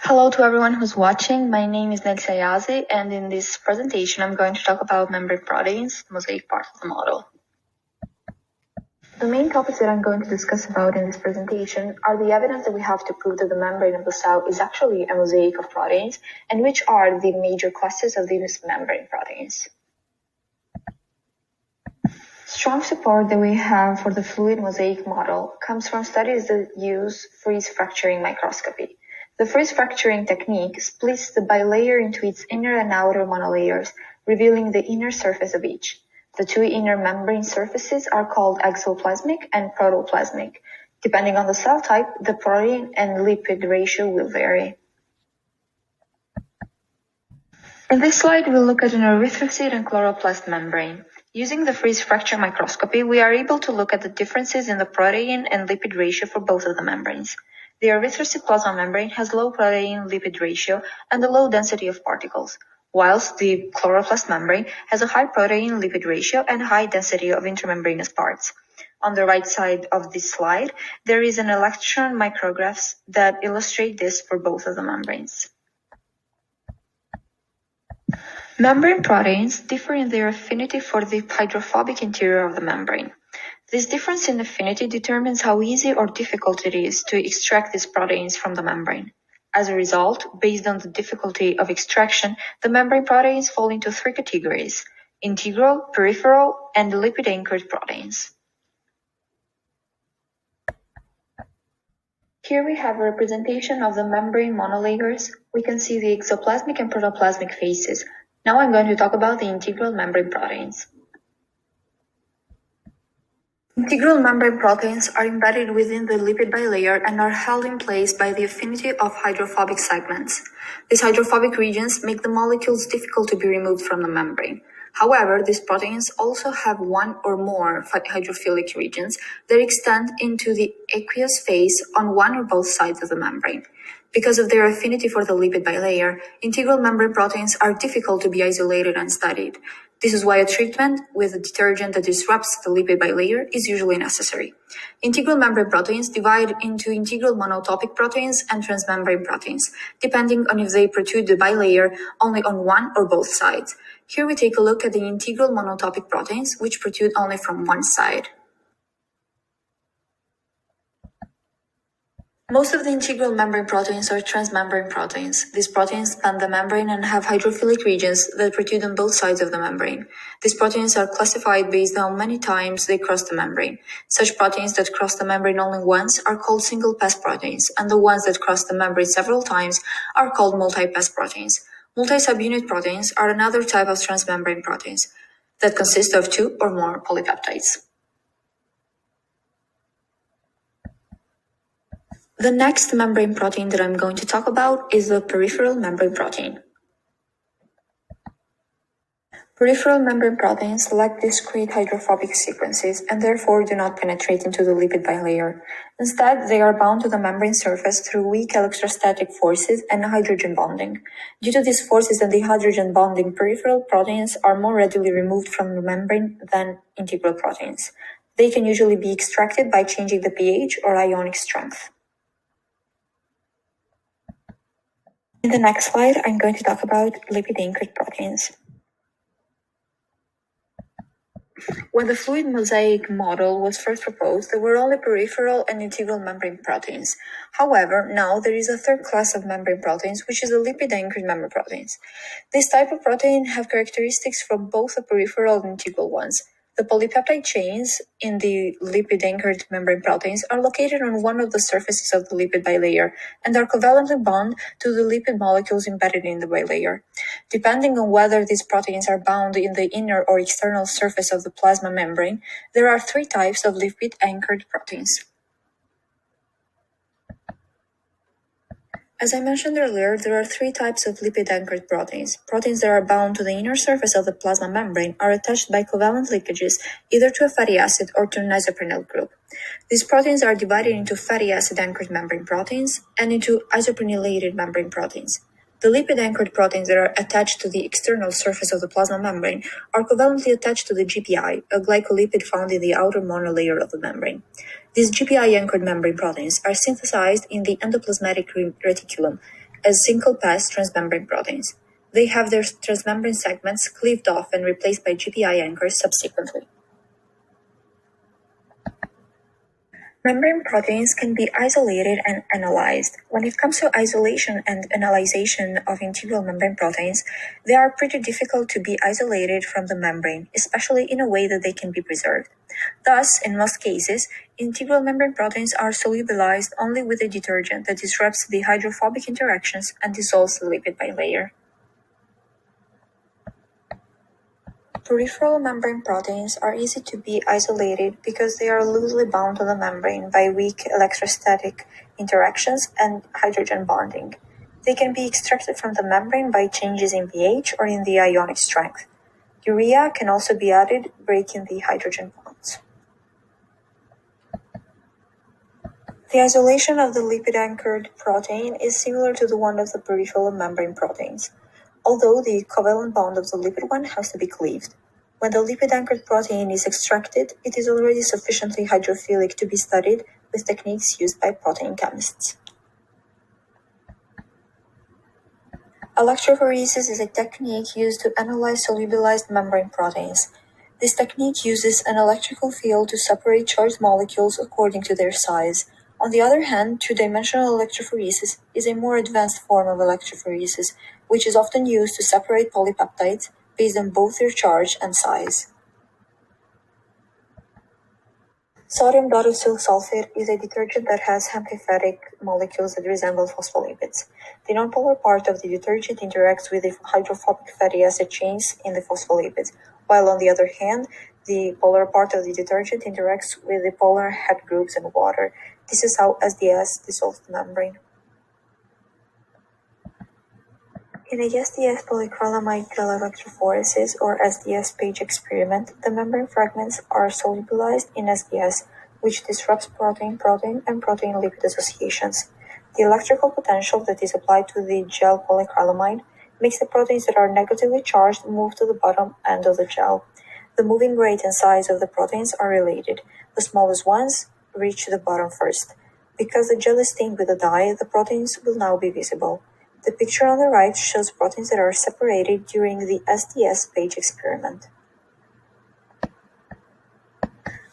Hello to everyone who's watching. My name is Nelsi, and in this presentation I'm going to talk about membrane proteins, the mosaic part of the model. The main topics that I'm going to discuss about in this presentation are the evidence that we have to prove that the membrane of the cell is actually a mosaic of proteins, and which are the major classes of these membrane proteins. Strong support that we have for the fluid mosaic model comes from studies that use freeze fracturing microscopy. The freeze fracturing technique splits the bilayer into its inner and outer monolayers, revealing the inner surface of each. The two inner membrane surfaces are called exoplasmic and protoplasmic. Depending on the cell type, the protein and lipid ratio will vary. In this slide, we'll look at an erythrocyte and chloroplast membrane. Using the freeze fracture microscopy, we are able to look at the differences in the protein and lipid ratio for both of the membranes. The erythrocyte plasma membrane has low protein-lipid ratio and a low density of particles, whilst the chloroplast membrane has a high protein-lipid ratio and high density of intermembranous parts. On the right side of this slide, there is an electron micrographs that illustrate this for both of the membranes. Membrane proteins differ in their affinity for the hydrophobic interior of the membrane. This difference in affinity determines how easy or difficult it is to extract these proteins from the membrane. As a result, based on the difficulty of extraction, the membrane proteins fall into three categories: integral, peripheral, and lipid-anchored proteins. Here we have a representation of the membrane monolayers. We can see the exoplasmic and protoplasmic faces. Now I'm going to talk about the integral membrane proteins. Integral membrane proteins are embedded within the lipid bilayer and are held in place by the affinity of hydrophobic segments. These hydrophobic regions make the molecules difficult to be removed from the membrane. However, these proteins also have one or more hydrophilic regions that extend into the aqueous phase on one or both sides of the membrane. Because of their affinity for the lipid bilayer, integral membrane proteins are difficult to be isolated and studied. This is why a treatment with a detergent that disrupts the lipid bilayer is usually necessary. Integral membrane proteins divide into integral monotopic proteins and transmembrane proteins, depending on if they protrude the bilayer only on one or both sides. Here we take a look at the integral monotopic proteins, which protrude only from one side. Most of the integral membrane proteins are transmembrane proteins. These proteins span the membrane and have hydrophilic regions that protrude on both sides of the membrane. These proteins are classified based on how many times they cross the membrane. Such proteins that cross the membrane only once are called single-pass proteins, and the ones that cross the membrane several times are called multi-pass proteins. Multi-subunit proteins are another type of transmembrane proteins that consist of two or more polypeptides. The next membrane protein that I'm going to talk about is the peripheral membrane protein. Peripheral membrane proteins lack discrete hydrophobic sequences and therefore do not penetrate into the lipid bilayer. Instead, they are bound to the membrane surface through weak electrostatic forces and hydrogen bonding. Due to these forces and the hydrogen bonding, peripheral proteins are more readily removed from the membrane than integral proteins. They can usually be extracted by changing the pH or ionic strength. In the next slide, I'm going to talk about lipid-anchored proteins. When the fluid mosaic model was first proposed, there were only peripheral and integral membrane proteins. However, now there is a third class of membrane proteins, which is the lipid-anchored membrane proteins. This type of protein have characteristics from both the peripheral and integral ones. The polypeptide chains in the lipid-anchored membrane proteins are located on one of the surfaces of the lipid bilayer and are covalently bound to the lipid molecules embedded in the bilayer. Depending on whether these proteins are bound in the inner or external surface of the plasma membrane, there are three types of lipid-anchored proteins. As I mentioned earlier, there are three types of lipid-anchored proteins. Proteins that are bound to the inner surface of the plasma membrane are attached by covalent linkages either to a fatty acid or to an isoprenyl group. These proteins are divided into fatty acid-anchored membrane proteins and into isoprenylated membrane proteins. The lipid-anchored proteins that are attached to the external surface of the plasma membrane are covalently attached to the GPI, a glycolipid found in the outer monolayer of the membrane. These GPI-anchored membrane proteins are synthesized in the endoplasmatic reticulum, as single-pass transmembrane proteins. They have their transmembrane segments cleaved off and replaced by GPI anchors subsequently. Membrane proteins can be isolated and analyzed. When it comes to isolation and analyzation of integral membrane proteins, they are pretty difficult to be isolated from the membrane, especially in a way that they can be preserved. Thus, in most cases, integral membrane proteins are solubilized only with a detergent that disrupts the hydrophobic interactions and dissolves the lipid bilayer. Peripheral membrane proteins are easy to be isolated because they are loosely bound to the membrane by weak electrostatic interactions and hydrogen bonding. They can be extracted from the membrane by changes in pH or in the ionic strength. Urea can also be added, breaking the hydrogen bonds. The isolation of the lipid-anchored protein is similar to the one of the peripheral membrane proteins, although the covalent bond of the lipid one has to be cleaved. When the lipid-anchored protein is extracted, it is already sufficiently hydrophilic to be studied with techniques used by protein chemists. Electrophoresis is a technique used to analyze solubilized membrane proteins. This technique uses an electrical field to separate charged molecules according to their size. On the other hand, two-dimensional electrophoresis is a more advanced form of electrophoresis, which is often used to separate polypeptides based on both their charge and size. Sodium dodecyl sulfate is a detergent that has amphithetic molecules that resemble phospholipids. The nonpolar part of the detergent interacts with the hydrophobic fatty acid chains in the phospholipids, while on the other hand, the polar part of the detergent interacts with the polar head groups in water. This is how SDS dissolves the membrane. In a SDS polyacrylamide gel electrophoresis or SDS page experiment, the membrane fragments are solubilized in SDS, which disrupts protein-protein and protein-lipid associations. The electrical potential that is applied to the gel polyacrylamide makes the proteins that are negatively charged move to the bottom end of the gel. The moving rate and size of the proteins are related. The smallest ones reach the bottom first. Because the gel is stained with a dye, the proteins will now be visible. The picture on the right shows proteins that are separated during the SDS page experiment.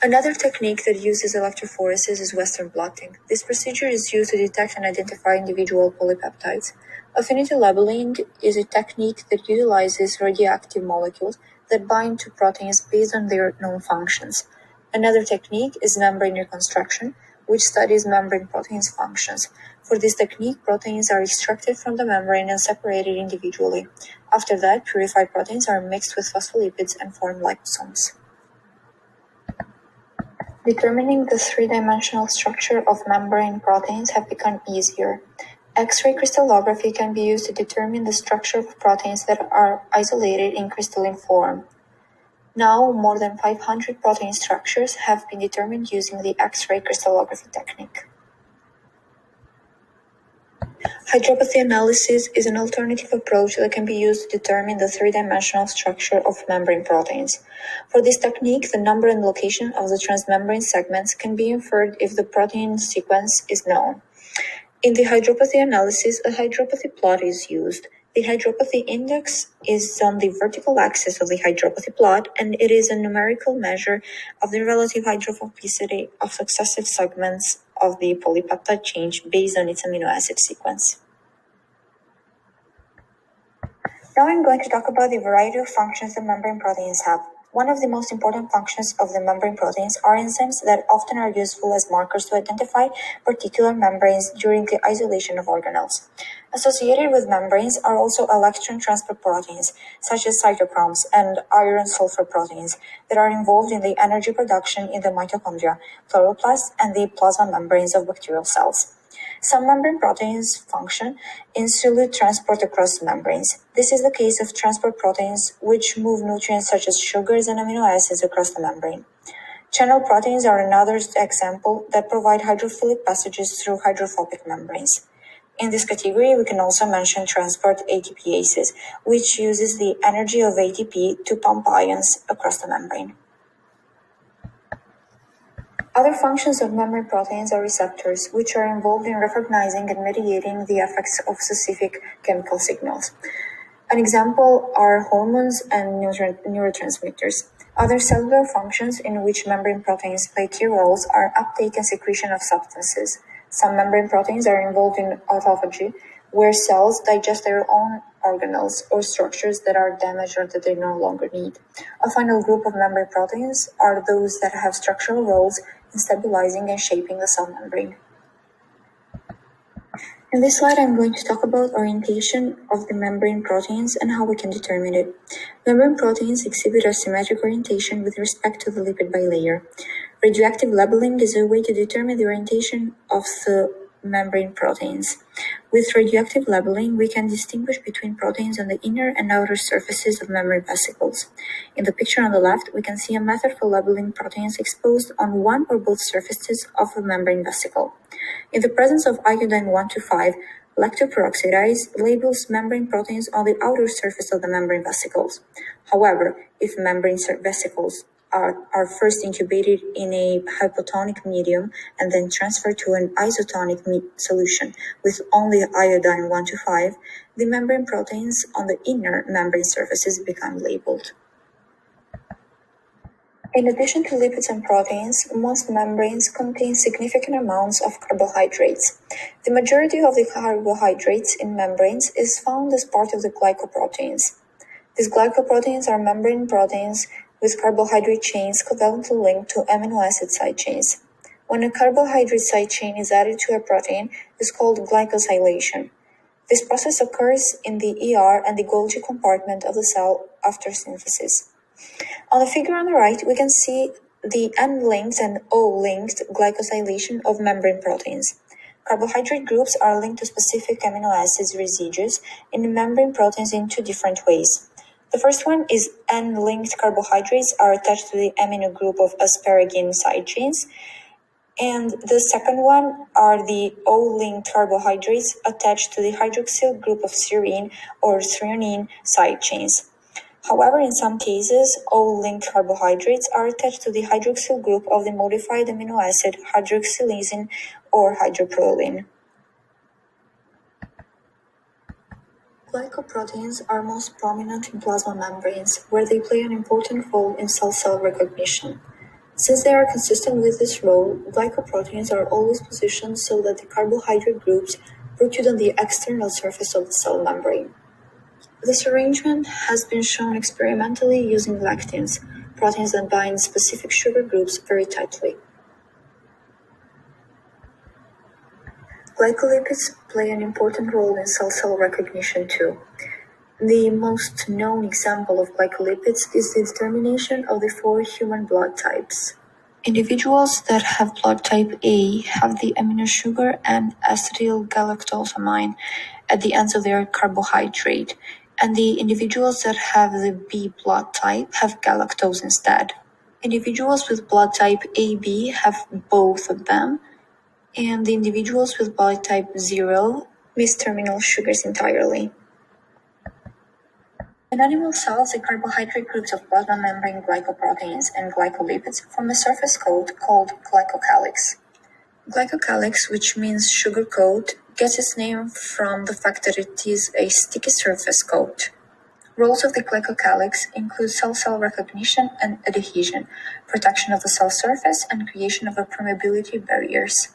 Another technique that uses electrophoresis is Western blotting. This procedure is used to detect and identify individual polypeptides. Affinity labeling is a technique that utilizes radioactive molecules that bind to proteins based on their known functions. Another technique is membrane reconstruction, which studies membrane proteins' functions. For this technique, proteins are extracted from the membrane and separated individually. After that, purified proteins are mixed with phospholipids and form liposomes. Determining the three-dimensional structure of membrane proteins have become easier. X-ray crystallography can be used to determine the structure of proteins that are isolated in crystalline form. Now, more than 500 protein structures have been determined using the X-ray crystallography technique. Hydropathy analysis is an alternative approach that can be used to determine the three-dimensional structure of membrane proteins. For this technique, the number and location of the transmembrane segments can be inferred if the protein sequence is known. In the hydropathy analysis, a hydropathy plot is used. The hydropathy index is on the vertical axis of the hydropathy plot, and it is a numerical measure of the relative hydrophobicity of successive segments of the polypeptide chain based on its amino acid sequence. Now I'm going to talk about the variety of functions that membrane proteins have. One of the most important functions of the membrane proteins are enzymes that often are useful as markers to identify particular membranes during the isolation of organelles. Associated with membranes are also electron transport proteins, such as cytochromes and iron-sulfur proteins, that are involved in the energy production in the mitochondria, chloroplasts, and the plasma membranes of bacterial cells. Some membrane proteins function in solute transport across membranes. This is the case of transport proteins, which move nutrients such as sugars and amino acids across the membrane. Channel proteins are another example that provide hydrophilic passages through hydrophobic membranes. In this category, we can also mention transport ATPases, which uses the energy of ATP to pump ions across the membrane. Other functions of membrane proteins are receptors, which are involved in recognizing and mediating the effects of specific chemical signals. An example are hormones and neurotransmitters. Other cellular functions in which membrane proteins play key roles are uptake and secretion of substances. Some membrane proteins are involved in autophagy, where cells digest their own organelles or structures that are damaged or that they no longer need. A final group of membrane proteins are those that have structural roles in stabilizing and shaping the cell membrane. In this slide, I'm going to talk about orientation of the membrane proteins and how we can determine it. Membrane proteins exhibit asymmetric orientation with respect to the lipid bilayer. Radioactive labeling is a way to determine the orientation of the membrane proteins. With radioactive labeling, we can distinguish between proteins on the inner and outer surfaces of membrane vesicles. In the picture on the left, we can see a method for labeling proteins exposed on one or both surfaces of a membrane vesicle. In the presence of iodine 1,2,5, lactoperoxidase labels membrane proteins on the outer surface of the membrane vesicles. However, if membrane vesicles are first incubated in a hypotonic medium and then transferred to an isotonic solution with only iodine 1,2,5, the membrane proteins on the inner membrane surfaces become labeled. In addition to lipids and proteins, most membranes contain significant amounts of carbohydrates. The majority of the carbohydrates in membranes is found as part of the glycoproteins. These glycoproteins are membrane proteins with carbohydrate chains covalently linked to amino acid side chains. When a carbohydrate side chain is added to a protein, it's called glycosylation. This process occurs in the ER and the Golgi compartment of the cell after synthesis. On the figure on the right, we can see the N-linked and O-linked glycosylation of membrane proteins. Carbohydrate groups are linked to specific amino acids residues in membrane proteins in two different ways. The first one is N-linked carbohydrates are attached to the amino group of asparagine side chains, and the second one are the O-linked carbohydrates attached to the hydroxyl group of serine or threonine side chains. However, in some cases, O-linked carbohydrates are attached to the hydroxyl group of the modified amino acid hydroxylase or hydroproline. Glycoproteins are most prominent in plasma membranes, where they play an important role in cell recognition. Since they are consistent with this role, glycoproteins are always positioned so that the carbohydrate groups protrude on the external surface of the cell membrane. This arrangement has been shown experimentally using lectins, proteins that bind specific sugar groups very tightly. Glycolipids play an important role in cell recognition too. The most known example of glycolipids is the determination of the 4 human blood types. Individuals that have blood type A have the amino sugar and acetyl-galactosamine at the ends of their carbohydrate, and the individuals that have the B blood type have galactose instead. Individuals with blood type AB have both of them, and the individuals with blood type 0 miss terminal sugars entirely. In animal cells, the carbohydrate groups of plasma membrane glycoproteins and glycolipids form a surface coat called glycocalyx. Glycocalyx, which means sugar coat, gets its name from the fact that it is a sticky surface coat. Roles of the glycocalyx include cell recognition and adhesion, protection of the cell surface, and creation of permeability barriers.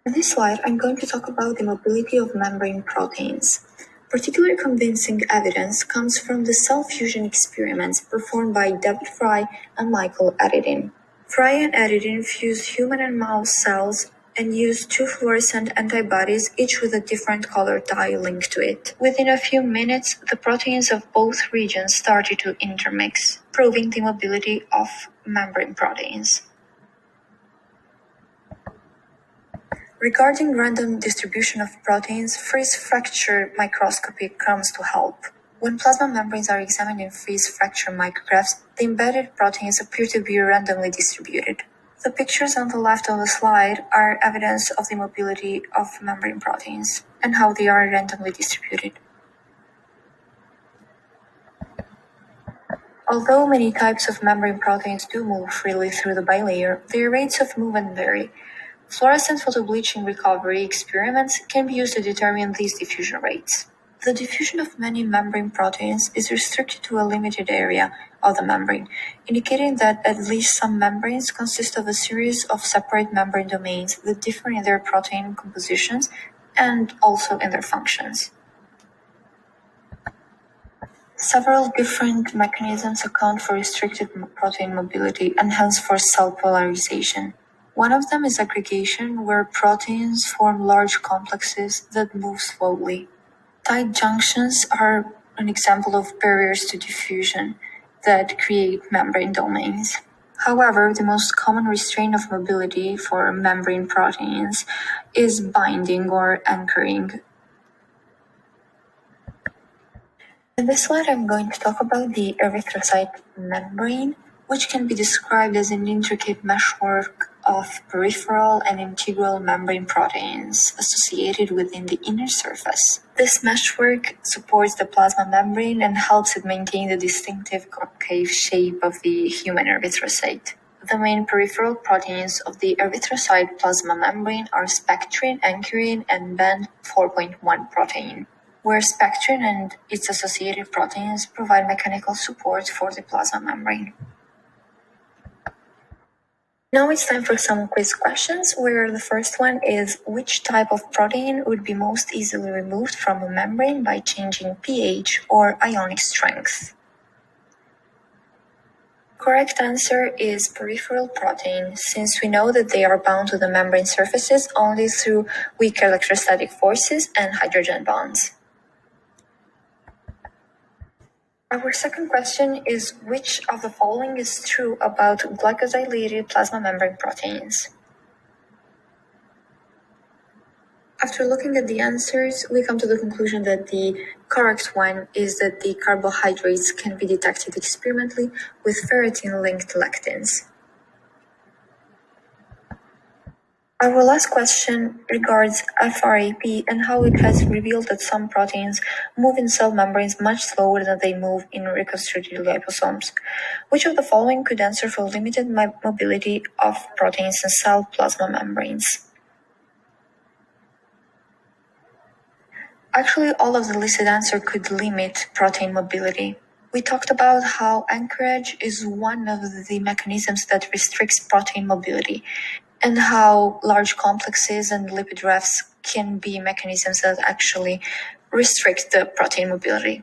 In this slide, I'm going to talk about the mobility of membrane proteins. Particularly convincing evidence comes from the cell fusion experiments performed by David Fry and Michael Edidin. Fry and Edidin fused human and mouse cells and used 2 fluorescent antibodies, each with a different color dye linked to it. Within a few minutes, the proteins of both regions started to intermix, proving the mobility of membrane proteins. Regarding random distribution of proteins, freeze fracture microscopy comes to help. When plasma membranes are examined in freeze fracture micrographs, the embedded proteins appear to be randomly distributed. The pictures on the left of the slide are evidence of the mobility of membrane proteins and how they are randomly distributed. Although many types of membrane proteins do move freely through the bilayer, their rates of movement vary. Fluorescent photobleaching recovery experiments can be used to determine these diffusion rates. The diffusion of many membrane proteins is restricted to a limited area of the membrane, indicating that at least some membranes consist of a series of separate membrane domains that differ in their protein compositions and also in their functions. Several different mechanisms account for restricted protein mobility and hence for cell polarization. One of them is aggregation, where proteins form large complexes that move slowly. Tight junctions are an example of barriers to diffusion that create membrane domains. However, the most common restraint of mobility for membrane proteins is binding or anchoring. In this slide, I'm going to talk about the erythrocyte membrane, which can be described as an intricate meshwork of peripheral and integral membrane proteins associated within the inner surface. This meshwork supports the plasma membrane and helps it maintain the distinctive concave shape of the human erythrocyte. The main peripheral proteins of the erythrocyte plasma membrane are spectrin, ankyrin, and band 4.1 protein, where spectrin and its associated proteins provide mechanical support for the plasma membrane. Now it's time for some quiz questions, where the first one is: which type of protein would be most easily removed from a membrane by changing pH or ionic strength? Correct answer is peripheral protein, since we know that they are bound to the membrane surfaces only through weak electrostatic forces and hydrogen bonds. Our second question is: which of the following is true about glycosylated plasma membrane proteins? After looking at the answers, we come to the conclusion that the correct one is that the carbohydrates can be detected experimentally with ferritin-linked lectins. Our last question regards FRAP and how it has revealed that some proteins move in cell membranes much slower than they move in reconstructed liposomes. Which of the following could answer for limited mobility of proteins in cell plasma membranes? Actually, all of the listed answers could limit protein mobility. We talked about how anchorage is one of the mechanisms that restricts protein mobility, and how large complexes and lipid rafts can be mechanisms that actually restrict the protein mobility.